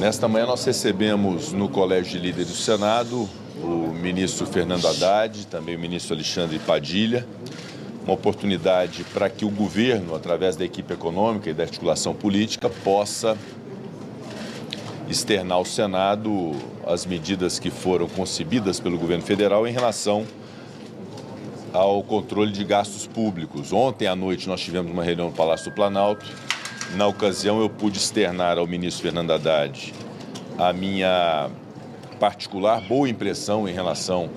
Nesta manhã nós recebemos no Colégio de Líderes do Senado o ministro Fernando Haddad, também o ministro Alexandre Padilha, uma oportunidade para que o governo, através da equipe econômica e da articulação política, possa externar ao Senado as medidas que foram concebidas pelo governo federal em relação ao controle de gastos públicos. Ontem à noite nós tivemos uma reunião no Palácio do Planalto. Na ocasião eu pude externar ao ministro Fernando Haddad a minha particular boa impressão em relação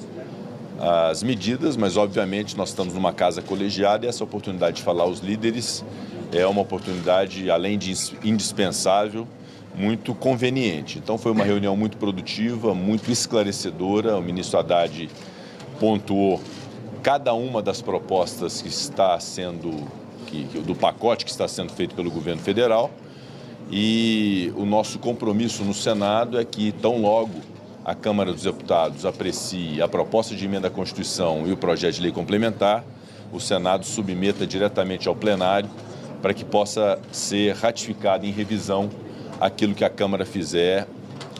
às medidas, mas obviamente nós estamos numa casa colegiada e essa oportunidade de falar aos líderes é uma oportunidade, além de indispensável, muito conveniente. Então foi uma reunião muito produtiva, muito esclarecedora. O ministro Haddad pontuou cada uma das propostas que está sendo, do pacote que está sendo feito pelo governo federal, e o nosso compromisso no Senado é que tão logo a Câmara dos Deputados aprecie a proposta de emenda à Constituição e o projeto de lei complementar, o Senado submeta diretamente ao plenário para que possa ser ratificado em revisão aquilo que a Câmara fizer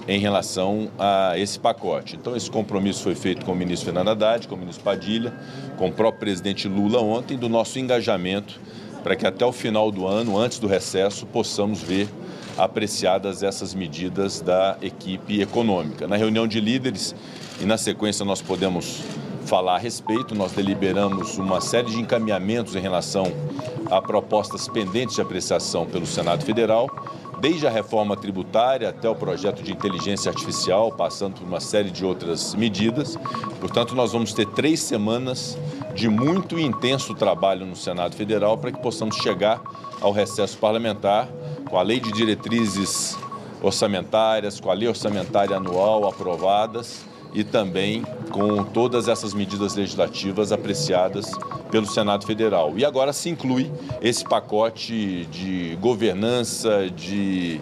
em relação a esse pacote. Então, esse compromisso foi feito com o ministro Fernando Haddad, com o ministro Padilha, com o próprio presidente Lula ontem, do nosso engajamento para que até o final do ano, antes do recesso, possamos ver apreciadas essas medidas da equipe econômica. Na reunião de líderes, e na sequência nós podemos falar a respeito, nós deliberamos uma série de encaminhamentos em relação a propostas pendentes de apreciação pelo Senado Federal, desde a reforma tributária até o projeto de inteligência artificial, passando por uma série de outras medidas. Portanto, nós vamos ter 3 semanas de muito e intenso trabalho no Senado Federal para que possamos chegar ao recesso parlamentar com a lei de diretrizes orçamentárias, com a lei orçamentária anual aprovadas e também com todas essas medidas legislativas apreciadas pelo Senado Federal. E agora se inclui esse pacote de governança, de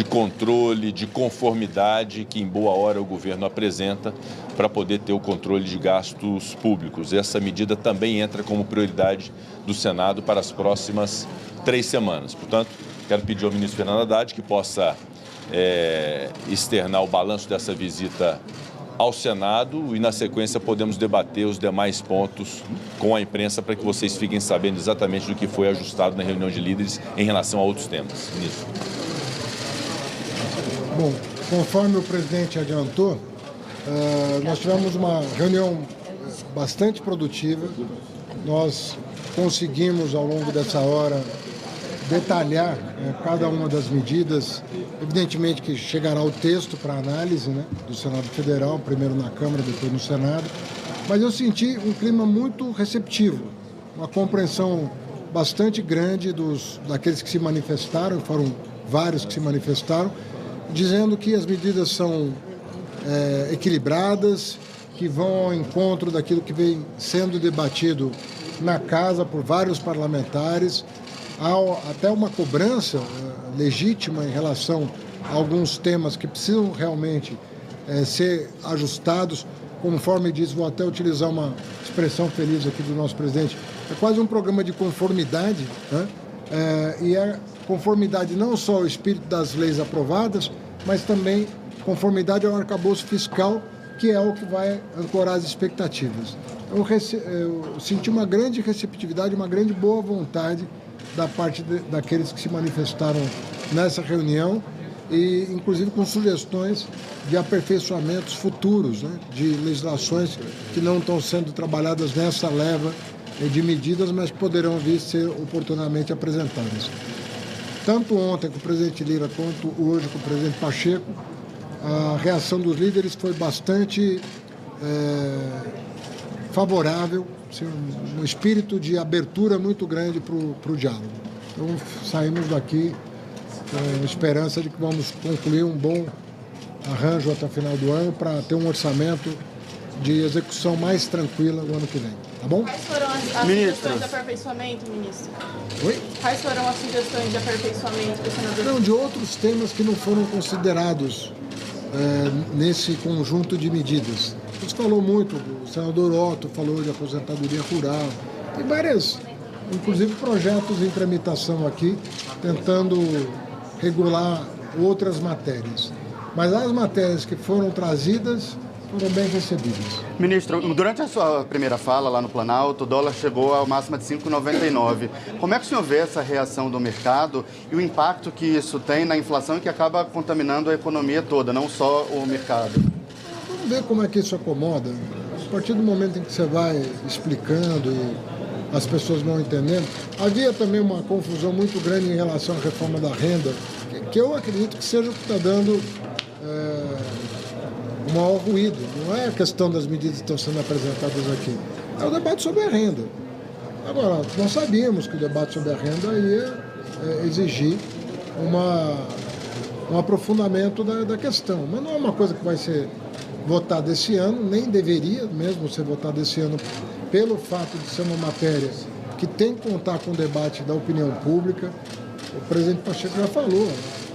controle, de conformidade que em boa hora o governo apresenta para poder ter o controle de gastos públicos. Essa medida também entra como prioridade do Senado para as próximas 3 semanas. Portanto, quero pedir ao ministro Fernando Haddad que possa externar o balanço dessa visita ao Senado e, na sequência, podemos debater os demais pontos com a imprensa para que vocês fiquem sabendo exatamente do que foi ajustado na reunião de líderes em relação a outros temas. Ministro. Bom, conforme o presidente adiantou, nós tivemos uma reunião bastante produtiva. Nós conseguimos, ao longo dessa hora, detalhar cada uma das medidas. Evidentemente que chegará o texto para análise, né, do Senado Federal, primeiro na Câmara, depois no Senado, mas eu senti um clima muito receptivo, uma compreensão bastante grande daqueles que se manifestaram, foram vários que se manifestaram, dizendo que as medidas são equilibradas, que vão ao encontro daquilo que vem sendo debatido na casa por vários parlamentares. Há até uma cobrança legítima em relação a alguns temas que precisam realmente ser ajustados. Conforme diz, vou até utilizar uma expressão feliz aqui do nosso presidente, é quase um programa de conformidade, né? E é conformidade não só ao espírito das leis aprovadas, mas também conformidade ao arcabouço fiscal, que é o que vai ancorar as expectativas. Eu senti uma grande receptividade, uma grande boa vontade da parte daqueles que se manifestaram nessa reunião e, inclusive, com sugestões de aperfeiçoamentos futuros, né, de legislações que não estão sendo trabalhadas nessa leva de medidas, mas que poderão vir a ser oportunamente apresentadas. Tanto ontem com o presidente Lira quanto hoje com o presidente Pacheco, a reação dos líderes foi bastante favorável, assim, um espírito de abertura muito grande para o diálogo. Então, saímos daqui com esperança de que vamos concluir um bom arranjo até o final do ano para ter um orçamento de execução mais tranquila no ano que vem. Tá bom? Quais foram as sugestões de aperfeiçoamento, ministro? Oi? Quais foram as sugestões de aperfeiçoamento do senador? Não, de outros temas que não foram considerados nesse conjunto de medidas. Você falou muito, o senador Otto falou de aposentadoria rural, tem várias, inclusive projetos em tramitação aqui, tentando regular outras matérias. Mas as matérias que foram trazidas foram bem recebidas. Ministro, durante a sua primeira fala lá no Planalto, o dólar chegou ao máximo de 5,99. Como é que o senhor vê essa reação do mercado e o impacto que isso tem na inflação e que acaba contaminando a economia toda, não só o mercado? Vamos ver como é que isso acomoda. A partir do momento em que você vai explicando e as pessoas vão entendendo. Havia também uma confusão muito grande em relação à reforma da renda, que eu acredito que seja o que está dando o maior ruído. Não é a questão das medidas que estão sendo apresentadas aqui. É o debate sobre a renda. Agora, nós sabíamos que o debate sobre a renda ia exigir um aprofundamento da questão. Mas não é uma coisa que vai ser votada esse ano, nem deveria mesmo ser votada esse ano, pelo fato de ser uma matéria que tem que contar com o debate da opinião pública. O presidente Pacheco já falou,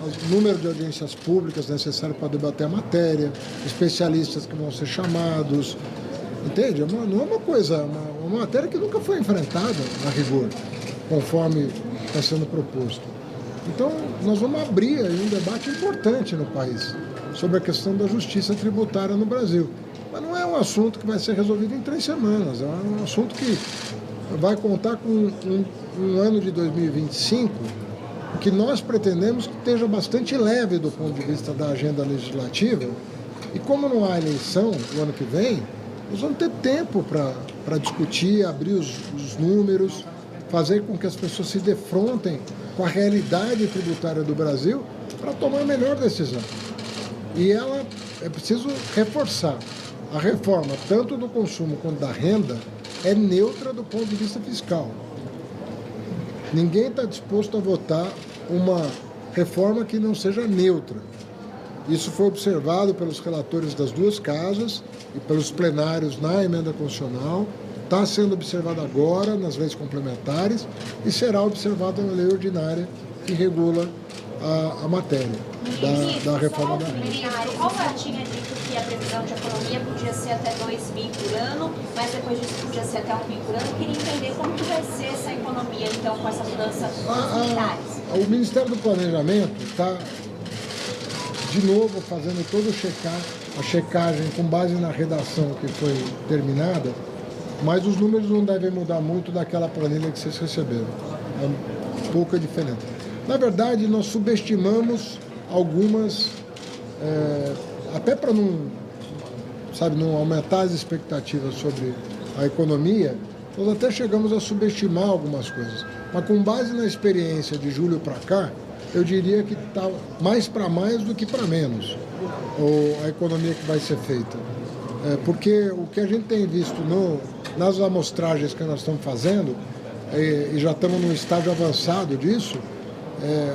o número de audiências públicas necessário para debater a matéria, especialistas que vão ser chamados, entende? Não é uma coisa, uma matéria que nunca foi enfrentada, a rigor, conforme está sendo proposto. Então, nós vamos abrir aí um debate importante no país sobre a questão da justiça tributária no Brasil. Mas não é um assunto que vai ser resolvido em 3 semanas, é um assunto que vai contar com um ano de 2025 que nós pretendemos que esteja bastante leve do ponto de vista da agenda legislativa. E como não há eleição no ano que vem, nós vamos ter tempo para discutir, abrir os números, fazer com que as pessoas se defrontem com a realidade tributária do Brasil para tomar a melhor decisão. E é preciso reforçar, a reforma, tanto do consumo quanto da renda, é neutra do ponto de vista fiscal. Ninguém está disposto a votar uma reforma que não seja neutra. Isso foi observado pelos relatores das 2 casas e pelos plenários na emenda constitucional, está sendo observado agora nas leis complementares e será observado na lei ordinária que regula a matéria da reforma da renda. O Collor tinha dito que a previsão de economia podia ser até 2 bi por ano, mas depois disso podia ser até 1 bi por ano. Eu queria entender como que vai ser essa economia, então, com essa mudança dos militares. O Ministério do Planejamento está, de novo, fazendo toda a checagem com base na redação que foi terminada, mas os números não devem mudar muito daquela planilha que vocês receberam. É pouca diferença. Na verdade, nós subestimamos algumas, até para não aumentar as expectativas sobre a economia, nós até chegamos a subestimar algumas coisas. Mas com base na experiência de julho para cá, eu diria que está mais para mais do que para menos a economia que vai ser feita. Porque o que a gente tem visto nas amostragens que nós estamos fazendo, e já estamos num estágio avançado disso,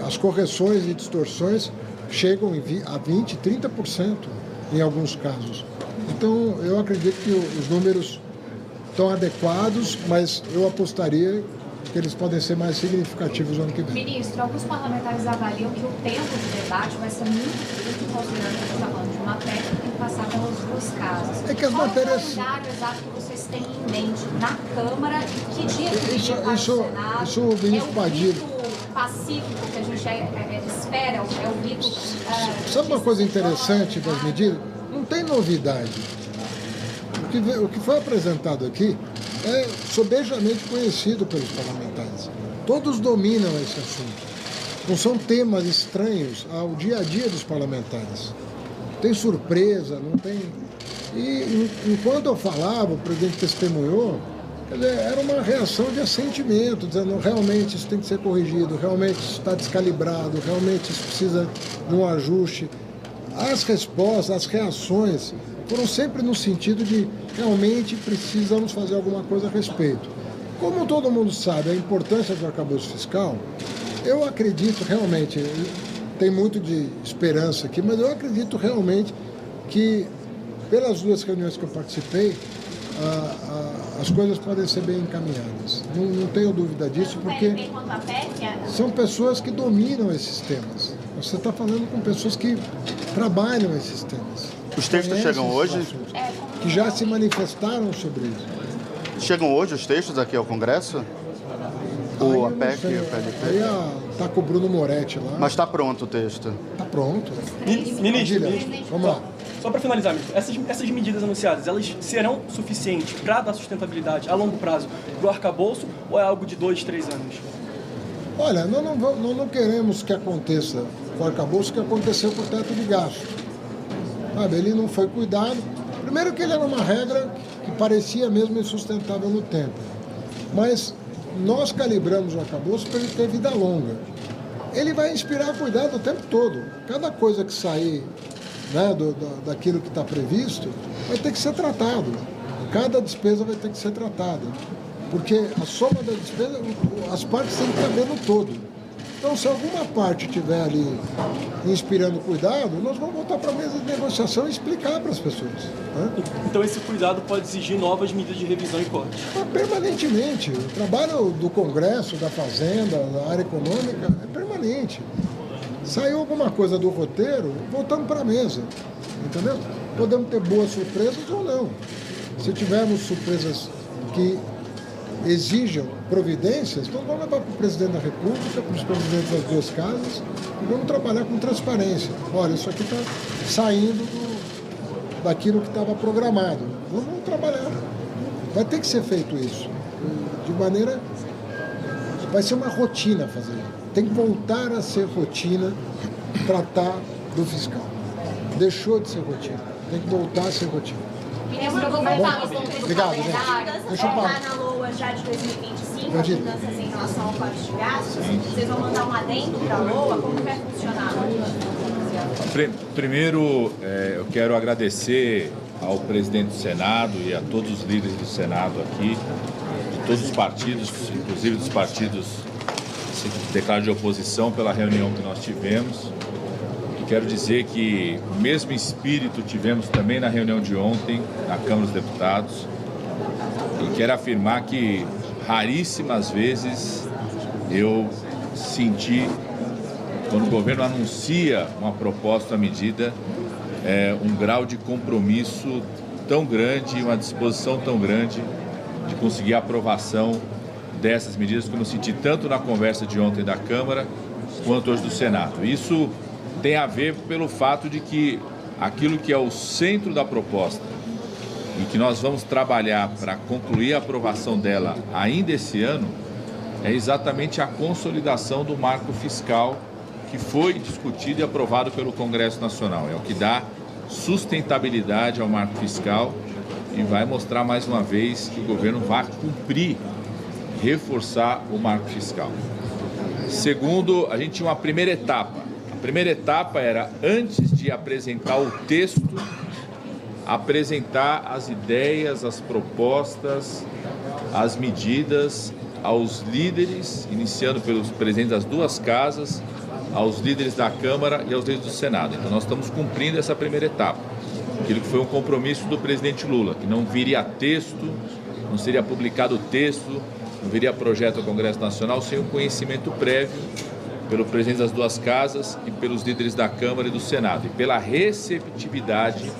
as correções e distorções chegam a 20%, 30% em alguns casos. Então, eu acredito que os números estão adequados, mas eu apostaria que eles podem ser mais significativos no ano que vem. Ministro, alguns parlamentares avaliam que o tempo de debate vai ser muito curto, considerando que a gente está falando de uma matéria que tem que passar pelas 2 casas. É que as matérias... Qual é o calendário exato que vocês têm em mente na Câmara e que dia que isso no Senado? Isso o ministro Padilha... Pacífico que a gente espera, é o rito... Sabe uma coisa interessante das medidas? Não tem novidade. O que foi apresentado aqui é sobejamente conhecido pelos parlamentares. Todos dominam esse assunto. Não são temas estranhos ao dia a dia dos parlamentares. Não tem surpresa, não tem... E enquanto eu falava, o presidente testemunhou, era uma reação de assentimento, dizendo realmente isso tem que ser corrigido, realmente isso está descalibrado, realmente isso precisa de um ajuste. As respostas, as reações foram sempre no sentido de realmente precisamos fazer alguma coisa a respeito. Como todo mundo sabe a importância do arcabouço fiscal, eu acredito realmente, tem muito de esperança aqui, mas eu acredito realmente que pelas 2 reuniões que eu participei, as coisas podem ser bem encaminhadas. Não tenho dúvida disso, porque são pessoas que dominam esses temas. Você está falando com pessoas que trabalham esses temas. Os textos chegam hoje? Que já se manifestaram sobre isso. Chegam hoje os textos aqui ao Congresso? O Aí eu não APEC sei, e o PLP. Aí tá com o Bruno Moretti lá. Mas está pronto o texto. Tá pronto. Ministro, Vamos lá. só para finalizar, ministro, essas medidas anunciadas, elas serão suficientes para dar sustentabilidade a longo prazo para o arcabouço ou é algo de 2, 3 anos? Olha, nós não queremos que aconteça com o arcabouço o que aconteceu com o teto de gasto. Sabe, ele não foi cuidado. Primeiro que ele era uma regra que parecia mesmo insustentável no tempo. Mas nós calibramos o arcabouço para ele ter vida longa. Ele vai inspirar cuidado o tempo todo. Cada coisa que sair, né, daquilo que está previsto vai ter que ser tratado. Cada despesa vai ter que ser tratada. Porque a soma da despesa, as partes têm que caber no todo. Então, se alguma parte estiver ali inspirando cuidado, nós vamos voltar para a mesa de negociação e explicar para as pessoas. Né? Então esse cuidado pode exigir novas medidas de revisão e corte. Permanentemente. O trabalho do Congresso, da Fazenda, da área econômica é permanente. Saiu alguma coisa do roteiro, voltamos para a mesa. Entendeu? Podemos ter boas surpresas ou não. Se tivermos surpresas que exijam providências, então vamos levar para o presidente da República, para os presidentes das duas casas e vamos trabalhar com transparência. Olha, isso aqui está saindo daquilo que estava programado. Vamos trabalhar. Vai ter que ser feito isso. De maneira... Vai ser uma rotina fazer isso. Tem que voltar a ser rotina tratar do fiscal. Deixou de ser rotina. Tem que voltar a ser rotina. Ministro, eu vou voltar nos pontos Obrigado, gente. Deixa eu falar. na LOA já de 2025, as mudanças em relação ao corte de gastos. Vocês vão mandar um adendo para a LOA? Como vai funcionar? Primeiro, eu quero agradecer ao presidente do Senado e a todos os líderes do Senado aqui, de todos os partidos, inclusive dos partidos que se declaram de oposição, pela reunião que nós tivemos. Quero dizer que o mesmo espírito tivemos também na reunião de ontem, na Câmara dos Deputados, e quero afirmar que raríssimas vezes eu senti, quando o governo anuncia uma proposta, uma medida, um grau de compromisso tão grande, uma disposição tão grande de conseguir a aprovação dessas medidas, como eu senti tanto na conversa de ontem da Câmara, quanto hoje do Senado. Isso tem a ver pelo fato de que aquilo que é o centro da proposta e que nós vamos trabalhar para concluir a aprovação dela ainda esse ano é exatamente a consolidação do marco fiscal que foi discutido e aprovado pelo Congresso Nacional. É o que dá sustentabilidade ao marco fiscal e vai mostrar mais uma vez que o governo vai cumprir, reforçar o marco fiscal. Segundo, a gente tinha uma primeira etapa. A primeira etapa era, antes de apresentar o texto, apresentar as ideias, as propostas, as medidas aos líderes, iniciando pelos presidentes das duas casas, aos líderes da Câmara e aos líderes do Senado. Então nós estamos cumprindo essa primeira etapa. Aquilo que foi um compromisso do presidente Lula, que não viria texto, não seria publicado texto, não viria projeto ao Congresso Nacional sem o conhecimento prévio pelo presidente das duas casas e pelos líderes da Câmara e do Senado, e pela receptividade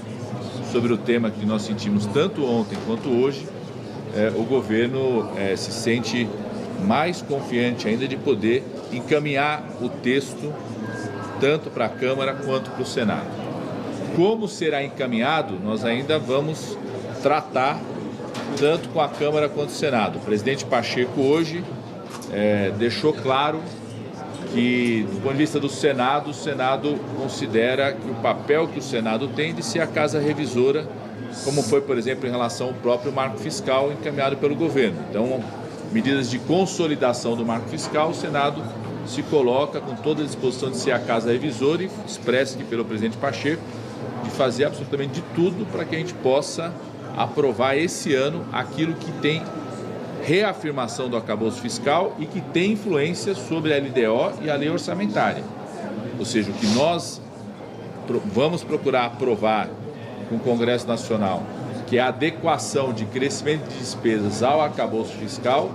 sobre o tema que nós sentimos tanto ontem quanto hoje, o governo se sente mais confiante ainda de poder encaminhar o texto tanto para a Câmara quanto para o Senado. Como será encaminhado, nós ainda vamos tratar tanto com a Câmara quanto o Senado. O presidente Pacheco hoje deixou claro que, do ponto de vista do Senado, o Senado considera que o papel que o Senado tem de ser a casa revisora, como foi, por exemplo, em relação ao próprio marco fiscal encaminhado pelo governo. Então, medidas de consolidação do marco fiscal, o Senado se coloca com toda a disposição de ser a casa revisora e expressa aqui pelo presidente Pacheco de fazer absolutamente de tudo para que a gente possa aprovar esse ano aquilo que tem reafirmação do arcabouço fiscal e que tem influência sobre a LDO e a lei orçamentária. Ou seja, o que nós vamos procurar aprovar com o Congresso Nacional, que é a adequação de crescimento de despesas ao arcabouço fiscal,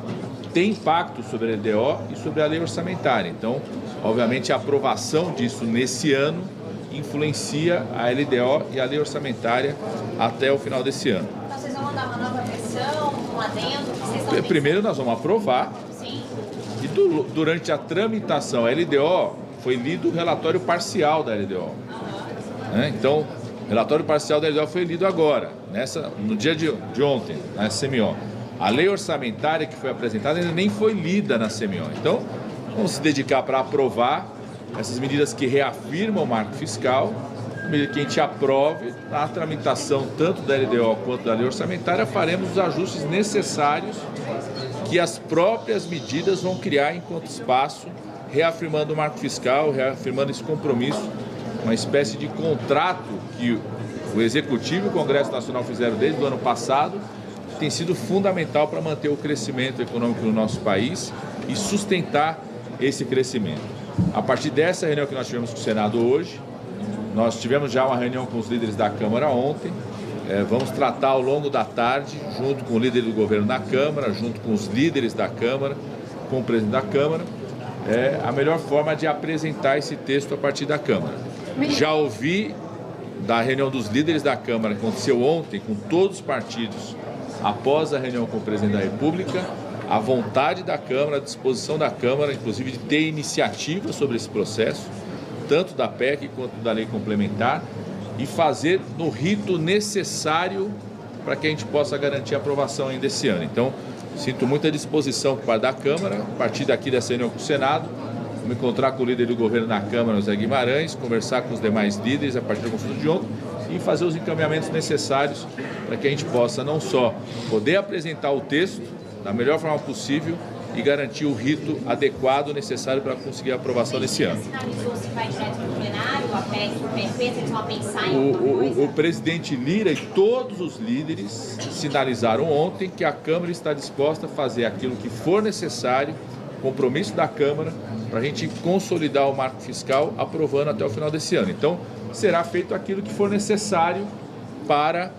tem impacto sobre a LDO e sobre a lei orçamentária. Então, obviamente, a aprovação disso nesse ano influencia a LDO e a lei orçamentária até o final desse ano. Então, vocês vão mandar uma nova versão, um adendo? Vocês estão Primeiro nós vamos aprovar. Sim. E durante a tramitação, a LDO, foi lido o relatório parcial da LDO. Né? Então, o relatório parcial da LDO foi lido agora, no dia de ontem, na CMO. A lei orçamentária que foi apresentada ainda nem foi lida na CMO. Então, vamos se dedicar para aprovar essas medidas que reafirmam o marco fiscal, à medida que a gente aprove, na tramitação tanto da LDO quanto da lei orçamentária, faremos os ajustes necessários que as próprias medidas vão criar enquanto espaço, reafirmando o marco fiscal, reafirmando esse compromisso, uma espécie de contrato que o Executivo e o Congresso Nacional fizeram desde o ano passado, que tem sido fundamental para manter o crescimento econômico no nosso país e sustentar esse crescimento. A partir dessa reunião que nós tivemos com o Senado hoje, nós tivemos já uma reunião com os líderes da Câmara ontem, vamos tratar ao longo da tarde, junto com o líder do governo da Câmara, junto com os líderes da Câmara, com o presidente da Câmara, a melhor forma de apresentar esse texto a partir da Câmara. Já ouvi da reunião dos líderes da Câmara, que aconteceu ontem, com todos os partidos, após a reunião com o presidente da República, a vontade da Câmara, a disposição da Câmara, inclusive de ter iniciativa sobre esse processo, tanto da PEC quanto da lei complementar, e fazer no rito necessário para que a gente possa garantir a aprovação ainda esse ano. Então, sinto muita disposição por parte da Câmara, a partir daqui dessa reunião com o Senado, vou me encontrar com o líder do governo na Câmara, José Guimarães, conversar com os demais líderes a partir da consulta de ontem e fazer os encaminhamentos necessários para que a gente possa não só poder apresentar o texto da melhor forma possível e garantir o rito adequado necessário para conseguir a aprovação desse ano. Sinalizou se vai direto no plenário, a PEC, o PRP, eles vão pensar em alguma coisa? O presidente Lira e todos os líderes sinalizaram ontem que a Câmara está disposta a fazer aquilo que for necessário, compromisso da Câmara, para a gente consolidar o marco fiscal, aprovando até o final desse ano. Então, será feito aquilo que for necessário para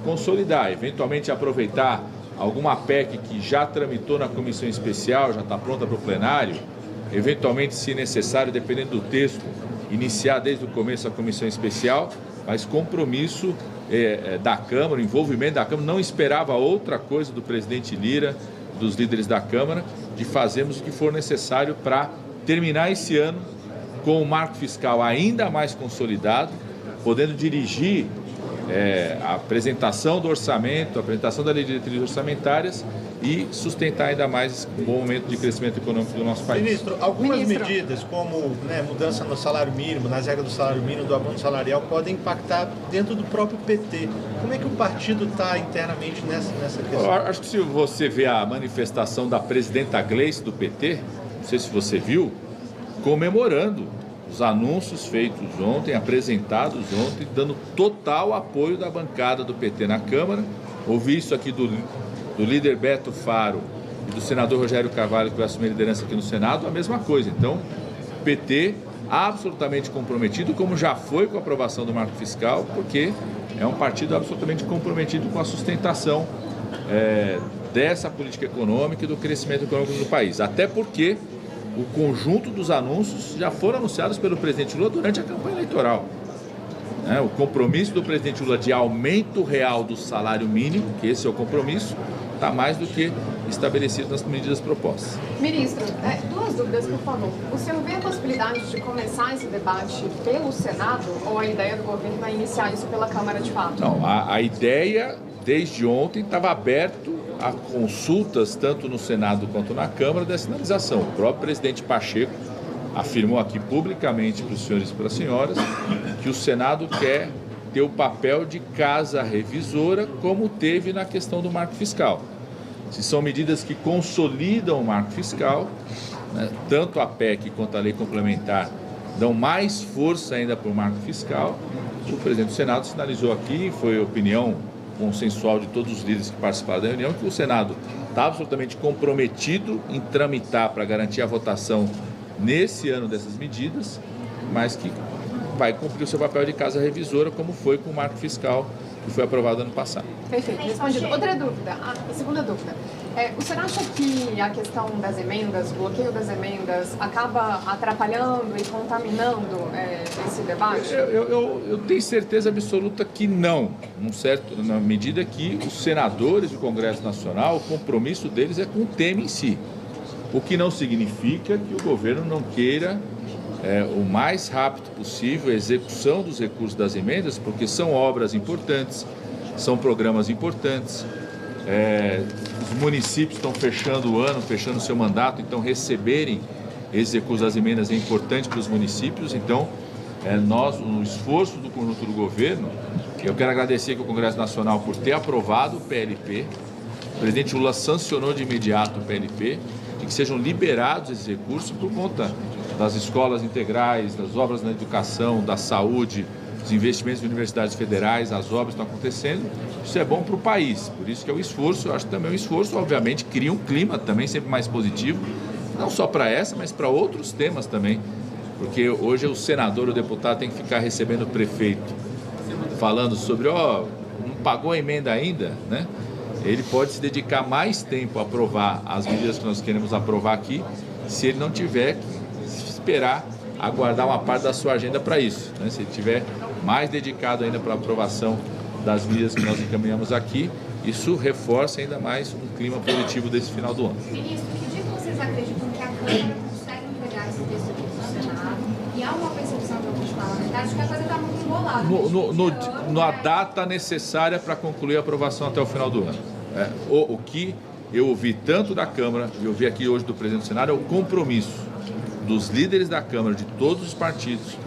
consolidar, eventualmente aproveitar alguma PEC que já tramitou na comissão especial, já está pronta para o plenário, eventualmente, se necessário, dependendo do texto, iniciar desde o começo a comissão especial, mas compromisso da Câmara, o envolvimento da Câmara, não esperava outra coisa do presidente Lira, dos líderes da Câmara, de fazermos o que for necessário para terminar esse ano com o marco fiscal ainda mais consolidado, podendo dirigir a apresentação do orçamento, a apresentação da lei de diretrizes orçamentárias e sustentar ainda mais um bom momento de crescimento econômico do nosso país. Ministro, algumas medidas, como mudança no salário mínimo, nas regras do salário mínimo, do abono salarial, podem impactar dentro do próprio PT. Como é que o partido está internamente nessa questão? Eu acho que se você vê a manifestação da presidenta Gleice do PT, não sei se você viu, comemorando os anúncios feitos ontem, apresentados ontem, dando total apoio da bancada do PT na Câmara. Ouvi isso aqui do líder Beto Faro e do senador Rogério Carvalho, que vai assumir a liderança aqui no Senado, a mesma coisa. Então, o PT absolutamente comprometido, como já foi com a aprovação do marco fiscal, porque é um partido absolutamente comprometido com a sustentação dessa política econômica e do crescimento econômico do país. Até porque o conjunto dos anúncios já foram anunciados pelo presidente Lula durante a campanha eleitoral. O compromisso do presidente Lula de aumento real do salário mínimo, que esse é o compromisso, está mais do que estabelecido nas medidas propostas. Ministro, duas dúvidas, por favor. O senhor vê a possibilidade de começar esse debate pelo Senado ou a ideia do governo é iniciar isso pela Câmara de fato? Não, a ideia, desde ontem, estava aberto a consultas tanto no Senado quanto na Câmara da sinalização. O próprio presidente Pacheco afirmou aqui publicamente para os senhores e para as senhoras que o Senado quer ter o papel de casa revisora, como teve na questão do marco fiscal. Se são medidas que consolidam o marco fiscal, tanto a PEC quanto a lei complementar dão mais força ainda para o marco fiscal, o presidente do Senado sinalizou aqui, foi opinião consensual de todos os líderes que participaram da reunião, que o Senado está absolutamente comprometido em tramitar para garantir a votação nesse ano dessas medidas, mas que vai cumprir o seu papel de casa revisora, como foi com o marco fiscal que foi aprovado ano passado. Perfeito, respondido. Outra dúvida, a segunda dúvida. O senhor acha que a questão das emendas, o bloqueio das emendas, acaba atrapalhando e contaminando esse debate? Eu tenho certeza absoluta que não, na medida que os senadores do Congresso Nacional, o compromisso deles é com o tema em si. O que não significa que o governo não queira o mais rápido possível a execução dos recursos das emendas, porque são obras importantes, são programas importantes. Os municípios estão fechando o ano, fechando o seu mandato, então receberem esses recursos das emendas é importante para os municípios. Então, no esforço do conjunto do governo, eu quero agradecer aqui ao Congresso Nacional por ter aprovado o PLP. O presidente Lula sancionou de imediato o PLP, de que sejam liberados esses recursos por conta das escolas integrais, das obras na educação, da saúde, os investimentos em universidades federais, as obras estão acontecendo. Isso é bom para o país, por isso que é o esforço. Eu acho que também o esforço, obviamente, cria um clima também sempre mais positivo, não só para essa, mas para outros temas também, porque hoje o senador, o deputado tem que ficar recebendo o prefeito, falando sobre, não pagou a emenda ainda, né? Ele pode se dedicar mais tempo a aprovar as medidas que nós queremos aprovar aqui, se ele não tiver que esperar aguardar uma parte da sua agenda para isso, né? Se ele tiver mais dedicado ainda para a aprovação das medidas que nós encaminhamos aqui, isso reforça ainda mais um clima positivo desse final do ano. Ministro, que dia que vocês acreditam que a Câmara consegue entregar esse texto aqui para o Senado? E há uma percepção de alguns parlamentares que a coisa está muito embolada. Na data necessária para concluir a aprovação até o final do ano. O que eu ouvi tanto da Câmara e ouvi aqui hoje do presidente do Senado é o compromisso dos líderes da Câmara, de todos os partidos,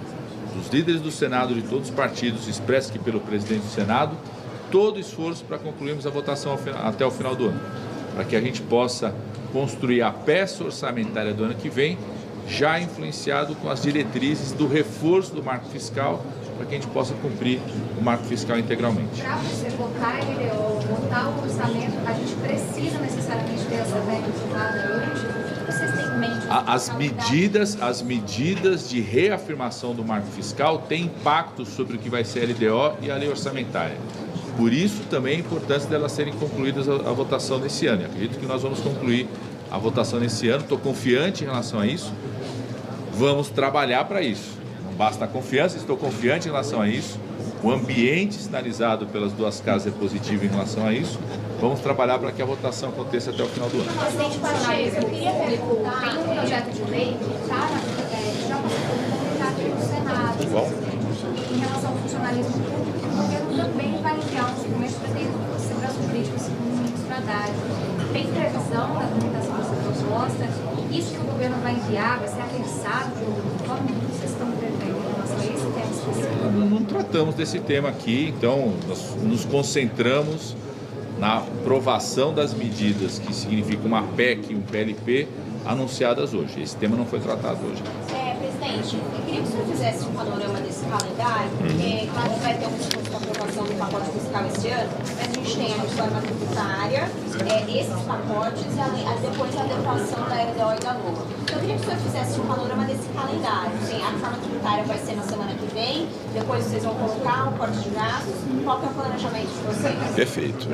dos líderes do Senado, de todos os partidos, expresso aqui pelo presidente do Senado, todo esforço para concluirmos a votação até o final do ano, para que a gente possa construir a peça orçamentária do ano que vem, já influenciado com as diretrizes do reforço do marco fiscal, para que a gente possa cumprir o marco fiscal integralmente. Para você votar a LDO, votar o orçamento, a gente precisa necessariamente ter essa verba aprovada antes? O que vocês têm em mente? As medidas de reafirmação do marco fiscal têm impacto sobre o que vai ser a LDO e a lei orçamentária. Por isso também é importante delas serem concluídas a votação nesse ano. Eu acredito que nós vamos concluir a votação nesse ano, estou confiante em relação a isso. Vamos trabalhar para isso. Não basta a confiança, estou confiante em relação a isso. O ambiente sinalizado pelas duas casas é positivo em relação a isso. Vamos trabalhar para que a votação aconteça até o final do ano. Presidente Pacheco, eu queria perguntar, tem um projeto de lei que está já publicado no Senado. Bom. Em relação ao funcionalismo público, o governo também vai enviar um documento para ter segurança jurídica, segundo o ministro Haddad. Tem previsão da tramitação dessa proposta? Isso que o governo vai enviar vai ser anexado de alguma forma? O que vocês estão prevendo em relação a esse tema específico? Não tratamos desse tema aqui, então nós nos concentramos na aprovação das medidas que significam uma PEC e um PLP anunciadas hoje. Esse tema não foi tratado hoje. Presidente, eu queria que o senhor fizesse um panorama desse calendário, porque claro que vai ter um discurso de aprovação do pacote fiscal esse ano, mas a gente tem a reforma tributária, esses pacotes e depois a adequação da LDO e da LOA. Então eu queria que o senhor fizesse um panorama desse calendário. A reforma tributária vai ser na semana que vem, depois vocês vão colocar o corte de gastos. Qual que é o planejamento de vocês? Perfeito.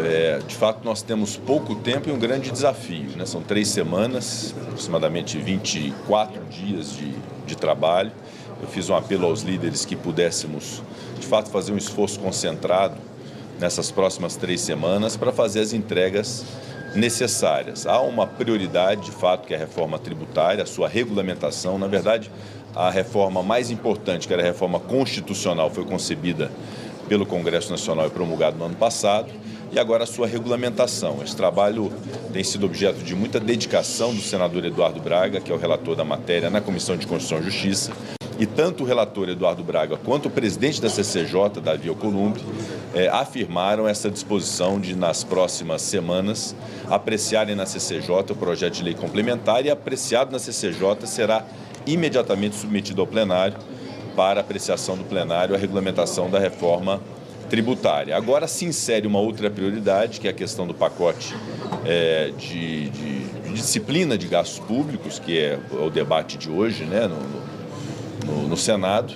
De fato, nós temos pouco tempo e um grande desafio, né? São 3 semanas, aproximadamente 24 dias de trabalho. Eu fiz um apelo aos líderes que pudéssemos, de fato, fazer um esforço concentrado nessas próximas 3 semanas para fazer as entregas necessárias. Há uma prioridade, de fato, que é a reforma tributária, a sua regulamentação. Na verdade, a reforma mais importante, que era a reforma constitucional, foi concebida pelo Congresso Nacional e promulgado no ano passado, e agora a sua regulamentação. Esse trabalho tem sido objeto de muita dedicação do senador Eduardo Braga, que é o relator da matéria na Comissão de Constituição e Justiça, e tanto o relator Eduardo Braga quanto o presidente da CCJ, Davi Alcolumbre, afirmaram essa disposição de, nas próximas semanas, apreciarem na CCJ o projeto de lei complementar, e apreciado na CCJ será imediatamente submetido ao plenário para apreciação do plenário a regulamentação da reforma tributária. Agora se insere uma outra prioridade, que é a questão do pacote de disciplina de gastos públicos, que é o debate de hoje, né, no Senado.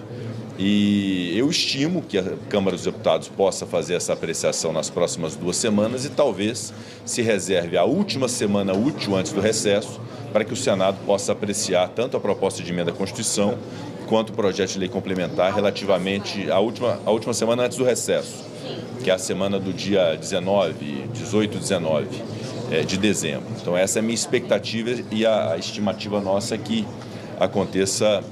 E eu estimo que a Câmara dos Deputados possa fazer essa apreciação nas próximas 2 semanas e talvez se reserve a última semana útil antes do recesso para que o Senado possa apreciar tanto a proposta de emenda à Constituição quanto o projeto de lei complementar relativamente à última semana antes do recesso, que é a semana do dia 18 e 19. de dezembro. Então essa é a minha expectativa e a estimativa nossa é que aconteça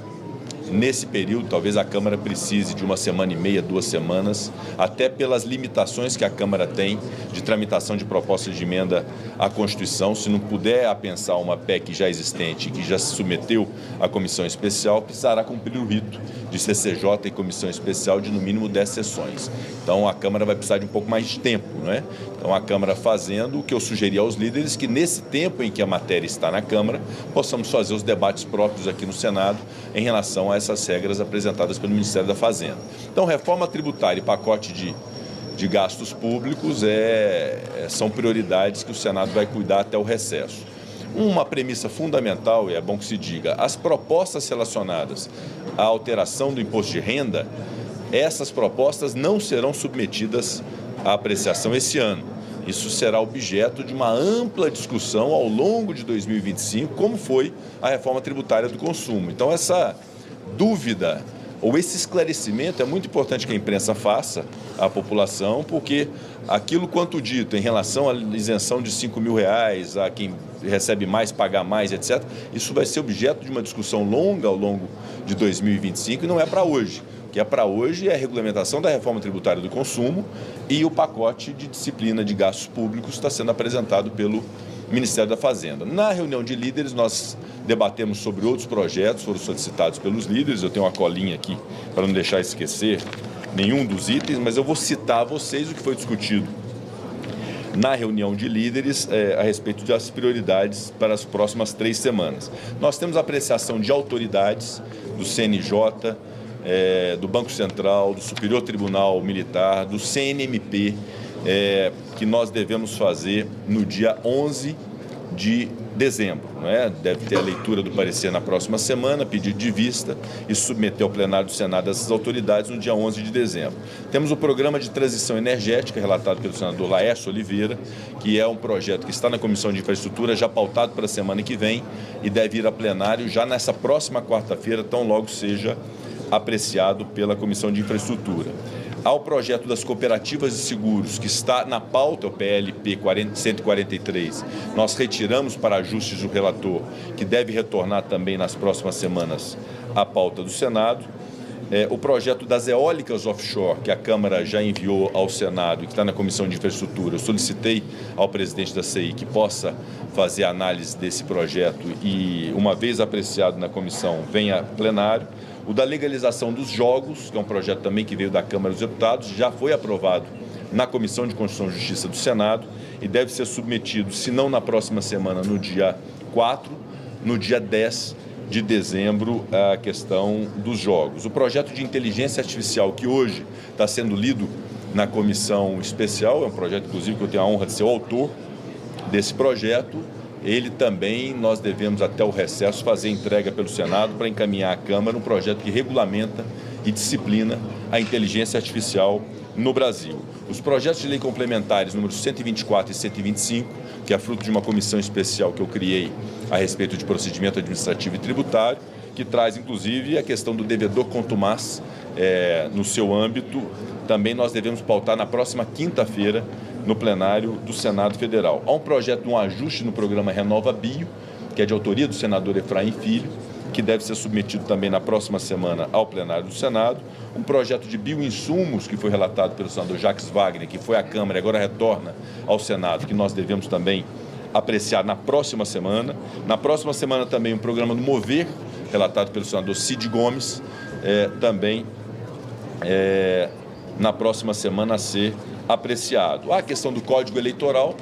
nesse período. Talvez a Câmara precise de 1 semana e meia, 2 semanas, até pelas limitações que a Câmara tem de tramitação de propostas de emenda à Constituição. Se não puder apensar uma PEC já existente, que já se submeteu à comissão especial, precisará cumprir o rito de CCJ e comissão especial de no mínimo 10 sessões. Então a Câmara vai precisar de um pouco mais de tempo, não é? Então a Câmara fazendo o que eu sugeri aos líderes, que nesse tempo em que a matéria está na Câmara, possamos fazer os debates próprios aqui no Senado em relação a essas regras apresentadas pelo Ministério da Fazenda. Então, reforma tributária e pacote de gastos públicos são prioridades que o Senado vai cuidar até o recesso. Uma premissa fundamental, e é bom que se diga, as propostas relacionadas à alteração do imposto de renda, essas propostas não serão submetidas à apreciação esse ano. Isso será objeto de uma ampla discussão ao longo de 2025, como foi a reforma tributária do consumo. Então, essa dúvida ou esse esclarecimento é muito importante que a imprensa faça à população, porque aquilo quanto dito em relação à isenção de R$ 5.000, a quem recebe mais, pagar mais, etc., isso vai ser objeto de uma discussão longa ao longo de 2025 e não é para hoje. O que é para hoje é a regulamentação da reforma tributária do consumo e o pacote de disciplina de gastos públicos está sendo apresentado pelo Ministério da Fazenda. Na reunião de líderes, nós debatemos sobre outros projetos, foram solicitados pelos líderes. Eu tenho uma colinha aqui para não deixar esquecer nenhum dos itens, mas eu vou citar a vocês o que foi discutido na reunião de líderes a respeito das prioridades para as próximas 3 semanas. Nós temos a apreciação de autoridades do CNJ, do Banco Central, do Superior Tribunal Militar, do CNMP, que nós devemos fazer no dia 11 de dezembro. Não é? Deve ter a leitura do parecer na próxima semana, pedido de vista e submeter ao plenário do Senado essas autoridades no dia 11 de dezembro. Temos o programa de transição energética, relatado pelo senador Laércio Oliveira, que é um projeto que está na Comissão de Infraestrutura, já pautado para a semana que vem e deve ir a plenário já nessa próxima quarta-feira, tão logo seja apreciado pela Comissão de Infraestrutura. Ao projeto das cooperativas de seguros, que está na pauta, o PLP 143, nós retiramos para ajustes do relator, que deve retornar também nas próximas semanas à pauta do Senado. O projeto das eólicas offshore, que a Câmara já enviou ao Senado e que está na Comissão de Infraestrutura, eu solicitei ao presidente da CI que possa fazer a análise desse projeto e, uma vez apreciado na comissão, venha a plenário. O da legalização dos jogos, que é um projeto também que veio da Câmara dos Deputados, já foi aprovado na Comissão de Constituição e Justiça do Senado e deve ser submetido, se não na próxima semana, no dia 4, no dia 10 de dezembro, a questão dos jogos. O projeto de inteligência artificial, que hoje está sendo lido na comissão especial, é um projeto, inclusive, que eu tenho a honra de ser o autor desse projeto. Ele também, nós devemos até o recesso fazer entrega pelo Senado para encaminhar à Câmara um projeto que regulamenta e disciplina a inteligência artificial no Brasil. Os projetos de lei complementares números 124 e 125, que é fruto de uma comissão especial que eu criei a respeito de procedimento administrativo e tributário, que traz inclusive a questão do devedor contumaz no seu âmbito, também nós devemos pautar na próxima quinta-feira no plenário do Senado Federal. Há um projeto de um ajuste no programa Renova Bio, que é de autoria do senador Efraim Filho, que deve ser submetido também na próxima semana ao plenário do Senado. Um projeto de bioinsumos, que foi relatado pelo senador Jacques Wagner, que foi à Câmara e agora retorna ao Senado, que nós devemos também apreciar na próxima semana. Na próxima semana também um programa do Mover, relatado pelo senador Cid Gomes, também na próxima semana a ser apreciado. Há a questão do Código Eleitoral,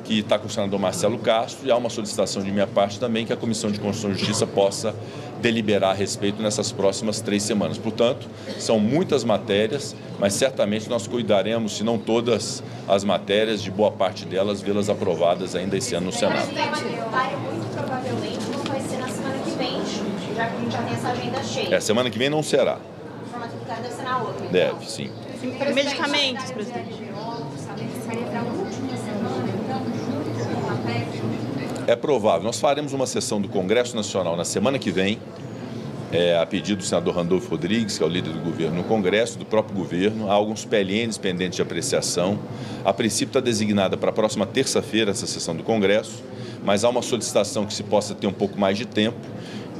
que está com o senador Marcelo Castro, e há uma solicitação de minha parte também que a Comissão de Constituição e Justiça possa deliberar a respeito nessas próximas 3 semanas. Portanto, são muitas matérias, mas certamente nós cuidaremos, se não todas as matérias, de boa parte delas, vê-las aprovadas ainda esse ano no Senado. O tema tributário muito provavelmente não vai ser na semana que vem, já que a gente já tem essa agenda cheia. Semana que vem não será. A reforma tributária deve ser na outra. Então. Deve, sim. Medicamentos, presidente. É provável. Nós faremos uma sessão do Congresso Nacional na semana que vem a pedido do senador Randolfo Rodrigues, que é o líder do governo no Congresso, do próprio governo. Há alguns PLNs pendentes de apreciação. A princípio está designada para a próxima terça-feira essa sessão do Congresso, mas há uma solicitação que se possa ter um pouco mais de tempo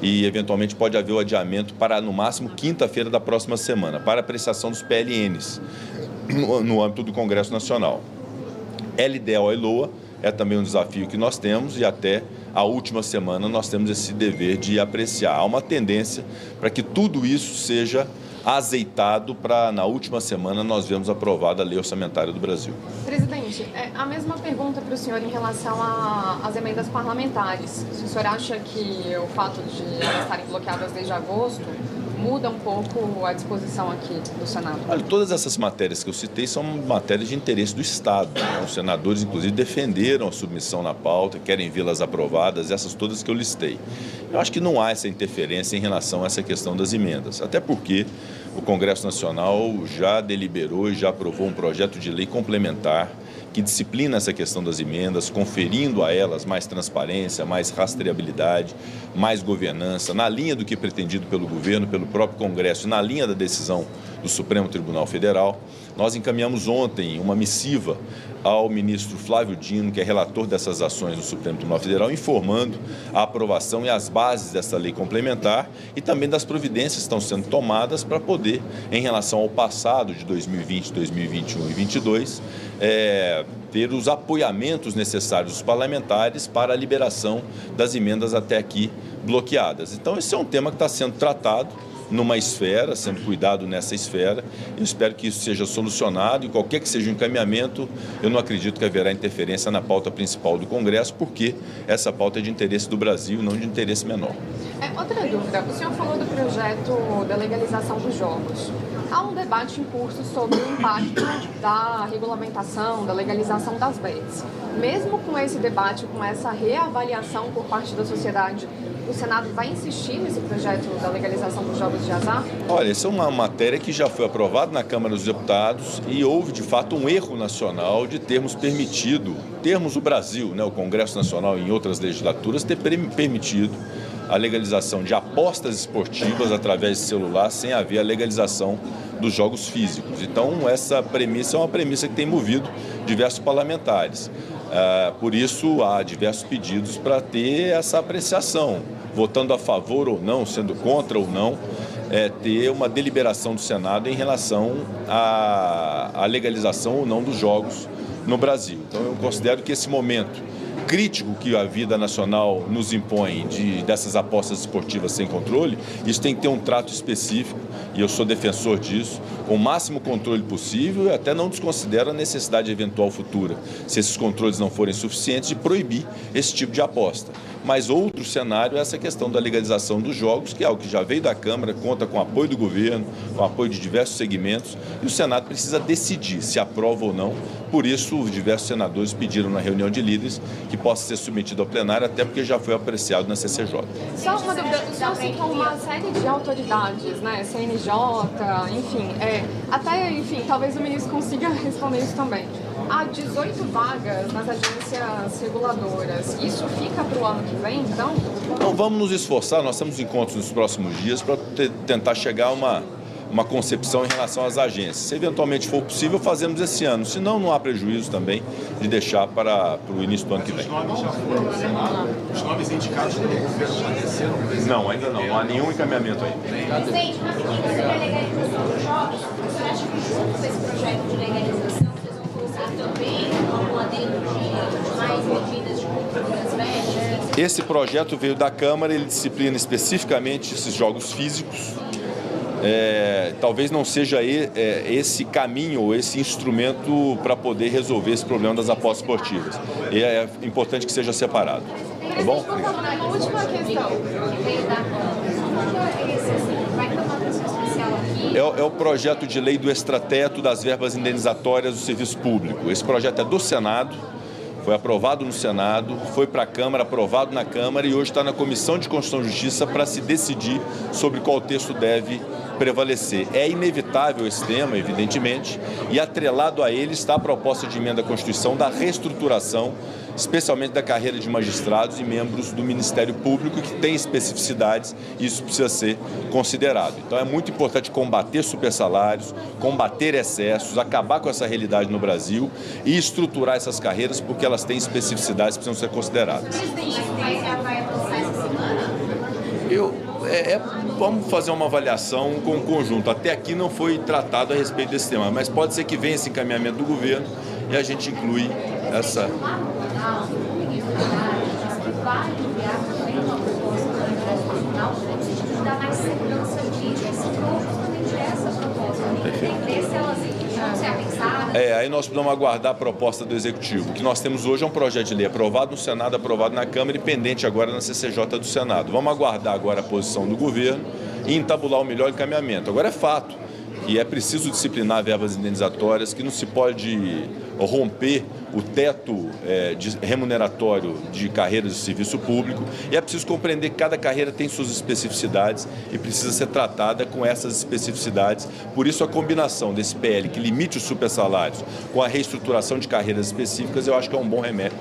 e, eventualmente, pode haver o adiamento para, no máximo, quinta-feira da próxima semana, para apreciação dos PLNs no âmbito do Congresso Nacional. LDO e LOA é também um desafio que nós temos e até a última semana nós temos esse dever de apreciar. Há uma tendência para que tudo isso seja azeitado para, na última semana, nós vemos aprovada a Lei Orçamentária do Brasil. Presidente, a mesma pergunta para o senhor em relação às emendas parlamentares. Se o senhor acha que o fato de elas estarem bloqueadas desde agosto muda um pouco a disposição aqui do Senado? Olha, todas essas matérias que eu citei são matérias de interesse do Estado. Os senadores, inclusive, defenderam a submissão na pauta, querem vê-las aprovadas, essas todas que eu listei. Eu acho que não há essa interferência em relação a essa questão das emendas, até porque o Congresso Nacional já deliberou e já aprovou um projeto de lei complementar que disciplina essa questão das emendas, conferindo a elas mais transparência, mais rastreabilidade, mais governança, na linha do que é pretendido pelo governo, pelo próprio Congresso, na linha da decisão do Supremo Tribunal Federal. Nós encaminhamos ontem uma missiva ao ministro Flávio Dino, que é relator dessas ações do Supremo Tribunal Federal, informando a aprovação e as bases dessa lei complementar e também das providências que estão sendo tomadas para poder, em relação ao passado de 2020, 2021 e 2022, ter os apoiamentos necessários dos parlamentares para a liberação das emendas até aqui bloqueadas. Então, esse é um tema que está sendo tratado numa esfera, sendo cuidado nessa esfera. Eu espero que isso seja solucionado e qualquer que seja o encaminhamento, eu não acredito que haverá interferência na pauta principal do Congresso, porque essa pauta é de interesse do Brasil e não de interesse menor. Outra dúvida, o senhor falou do projeto da legalização dos jogos. Há um debate em curso sobre o impacto da regulamentação, da legalização das bets. Mesmo com esse debate, com essa reavaliação por parte da sociedade, o Senado vai insistir nesse projeto da legalização dos jogos de azar? Olha, essa é uma matéria que já foi aprovada na Câmara dos Deputados e houve, de fato, um erro nacional de termos o Brasil, o Congresso Nacional em outras legislaturas, ter permitido a legalização de apostas esportivas através de celular sem haver a legalização dos jogos físicos. Então, essa premissa é uma premissa que tem movido diversos parlamentares. Por isso, há diversos pedidos para ter essa apreciação, votando a favor ou não, sendo contra ou não, ter uma deliberação do Senado em relação à legalização ou não dos jogos no Brasil. Então, eu considero que esse momento crítico que a vida nacional nos impõe dessas apostas esportivas sem controle, isso tem que ter um trato específico, e eu sou defensor disso, com o máximo controle possível e até não desconsidero a necessidade eventual futura, se esses controles não forem suficientes, de proibir esse tipo de aposta. Mas outro cenário é essa questão da legalização dos jogos, que é algo que já veio da Câmara, conta com o apoio do governo, com o apoio de diversos segmentos, e o Senado precisa decidir se aprova ou não. Por isso, os diversos senadores pediram na reunião de líderes que possa ser submetido ao plenário, até porque já foi apreciado na CCJ. Só uma dúvida, o senhor citou uma série de autoridades, CNJ, enfim, talvez o ministro consiga responder isso também. Há 18 vagas nas agências reguladoras. Isso fica para o ano que vem, então? Então, vamos nos esforçar. Nós temos encontros nos próximos dias para tentar chegar a uma concepção em relação às agências. Se eventualmente for possível, fazemos esse ano. Se não, não há prejuízo também de deixar para o início do ano que vem. Os nomes já foram no Senado? Os nomes indicados pelo governo já desceram? Não, ainda não. Não há nenhum encaminhamento aí. Presidente, uma pergunta sobre a legalização dos jogos. O senhor acha que junto com esse projeto de legalização, vocês vão colocar também um adendo de mais medidas de controle das bets? Esse projeto veio da Câmara, ele disciplina especificamente esses jogos físicos. Talvez não seja esse caminho ou esse instrumento para poder resolver esse problema das apostas esportivas. E é importante que seja separado. Tá bom? Uma última questão. Vai ter uma atenção especial aqui? É o projeto de lei do extrateto das verbas indenizatórias do serviço público. Esse projeto é do Senado. Foi aprovado no Senado, foi para a Câmara, aprovado na Câmara e hoje está na Comissão de Constituição e Justiça para se decidir sobre qual texto deve prevalecer. É inevitável esse tema, evidentemente, e atrelado a ele está a proposta de emenda à Constituição da reestruturação especialmente da carreira de magistrados e membros do Ministério Público, que tem especificidades e isso precisa ser considerado. Então é muito importante combater supersalários, combater excessos, acabar com essa realidade no Brasil e estruturar essas carreiras porque elas têm especificidades que precisam ser consideradas. Presidente, vai avançar essa semana? Vamos fazer uma avaliação com o conjunto. Até aqui não foi tratado a respeito desse tema, mas pode ser que venha esse encaminhamento do governo e a gente inclui essa... Vai enviar também uma proposta para o Congresso Nacional no sentido de dar mais segurança jurídica. Justamente essa proposta. Entender se elas vão ser pensadas. Aí nós precisamos aguardar a proposta do Executivo. O que nós temos hoje é um projeto de lei aprovado no Senado, aprovado na Câmara e pendente agora na CCJ do Senado. Vamos aguardar agora a posição do governo e entabular o melhor encaminhamento. Agora é fato que é preciso disciplinar verbas indenizatórias, que não se pode romper o teto remuneratório de carreiras de serviço público e é preciso compreender que cada carreira tem suas especificidades e precisa ser tratada com essas especificidades. Por isso a combinação desse PL que limite os supersalários com a reestruturação de carreiras específicas, eu acho que é um bom remédio,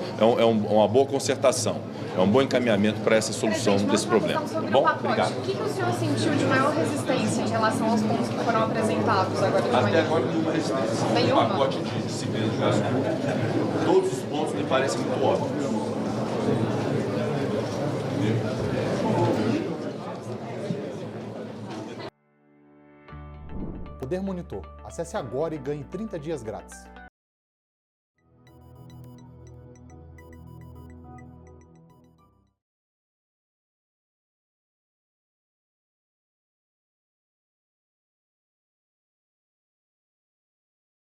uma boa concertação, é um bom encaminhamento para essa solução desse problema. Tá bom? Obrigado. O que o senhor sentiu de maior resistência em relação aos pontos que foram apresentados agora de manhã? Até agora nenhuma resistência. Nenhuma? O pacote de disciplina de gasto público, todos os pontos me parecem muito óbvios. Poder Monitor. Acesse agora e ganhe 30 dias grátis.